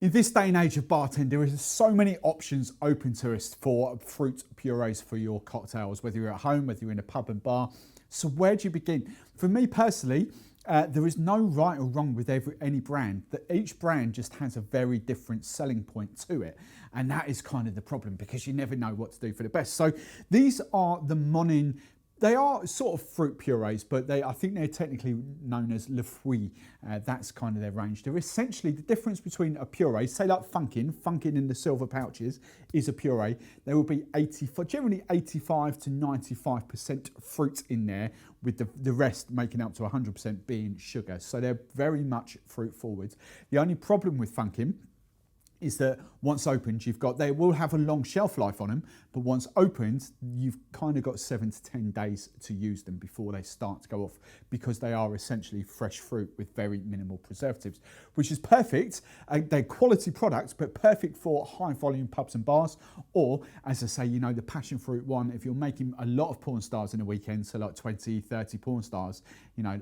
In this day and age of bartending, there is so many options open to us for fruit purees for your cocktails, whether you're at home, whether you're in a pub and bar. So where do you begin? For me personally, there is no right or wrong with any brand. That each brand just has a very different selling point to it. And that is kind of the problem because you never know what to do for the best. So these are the Monin. They are sort of fruit purees, but I think they're technically known as Le Fruit. That's kind of their range. They're essentially the difference between a puree, say like Funkin in the silver pouches is a puree. There will be generally 85 to 95% fruit in there, with the rest making up to 100% being sugar. So they're very much fruit forward. The only problem with Funkin is that once opened, they will have a long shelf life on them, but once opened, you've kind of got 7 to 10 days to use them before they start to go off, because they are essentially fresh fruit with very minimal preservatives, which is perfect. They're quality products, but perfect for high volume pubs and bars, or as I say, the passion fruit one, if you're making a lot of porn stars in a weekend, so like 20, 30 porn stars,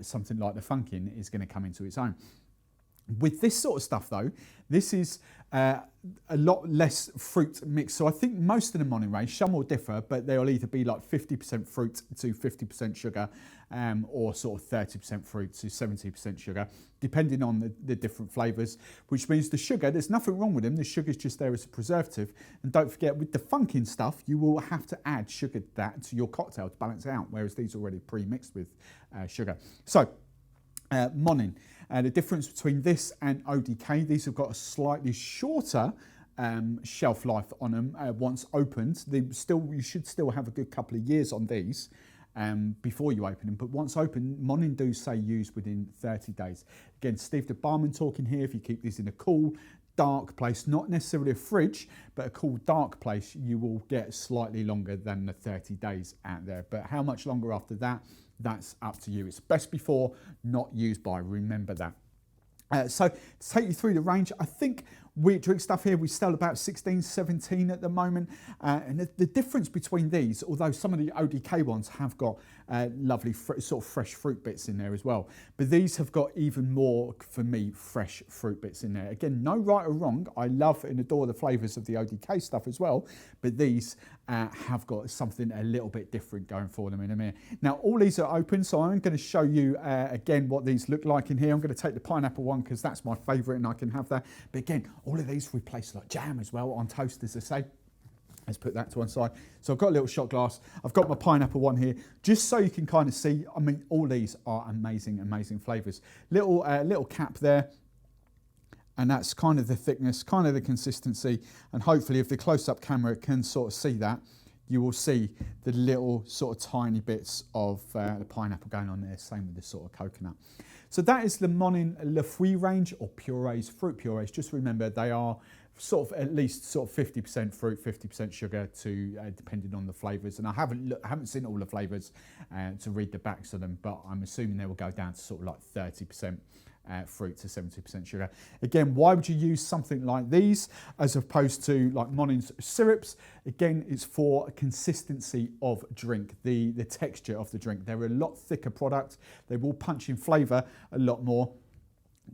something like the Funkin is going to come into its own. With this sort of stuff though, this is a lot less fruit mix. So I think most of the Monin range, some will differ, but they'll either be like 50% fruit to 50% sugar, or sort of 30% fruit to 70% sugar, depending on the different flavours, which means the sugar, there's nothing wrong with them. The sugar's just there as a preservative. And don't forget, with the Funkin stuff, you will have to add sugar to your cocktail to balance it out, whereas these are already pre-mixed with sugar. So, Monin. The difference between this and ODK, these have got a slightly shorter shelf life on them once opened. You should still have a good couple of years on these before you open them, but once opened, Monin do say use within 30 days. Again, Steve the barman talking here, if you keep these in a cool, dark place, not necessarily a fridge, but a cool, dark place, you will get slightly longer than the 30 days out there. But how much longer after that? That's up to you. It's best before, not used by. Remember that. So to take you through the range, I think we Drinkstuff here, we sell about 16, 17 at the moment. And the difference between these, although some of the ODK ones have got lovely sort of fresh fruit bits in there as well, but these have got even more, for me, fresh fruit bits in there. Again, no right or wrong. I love and adore the flavours of the ODK stuff as well, but these have got something a little bit different going for them in a minute. Now, all these are open, so I'm going to show you again what these look like in here. I'm going to take the pineapple one because that's my favourite and I can have that. But again, all of these replace like jam as well on toast, as I say. Let's put that to one side. So I've got a little shot glass. I've got my pineapple one here, just so you can kind of see. I mean, all these are amazing, amazing flavours. Little cap there. And that's kind of the thickness, kind of the consistency. And hopefully if the close-up camera can sort of see that, you will see the little sort of tiny bits of the pineapple going on there. Same with the sort of coconut. So that is the Monin Le Fruit range, or purees, fruit purees. Just remember, they are sort of at least sort of 50% fruit, 50% sugar, to depending on the flavours. And I haven't seen all the flavours to read the backs of them, but I'm assuming they will go down to sort of like 30%. Fruit to 70% sugar. Again, why would you use something like these as opposed to like Monin's syrups? Again, it's for consistency of drink, the texture of the drink. They're a lot thicker product. They will punch in flavour a lot more.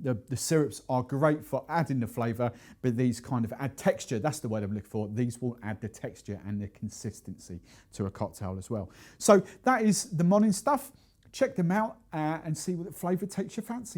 The syrups are great for adding the flavour, but these kind of add texture. That's the word I'm looking for. These will add the texture and the consistency to a cocktail as well. So that is the Monin stuff. Check them out and see what flavour takes your fancy.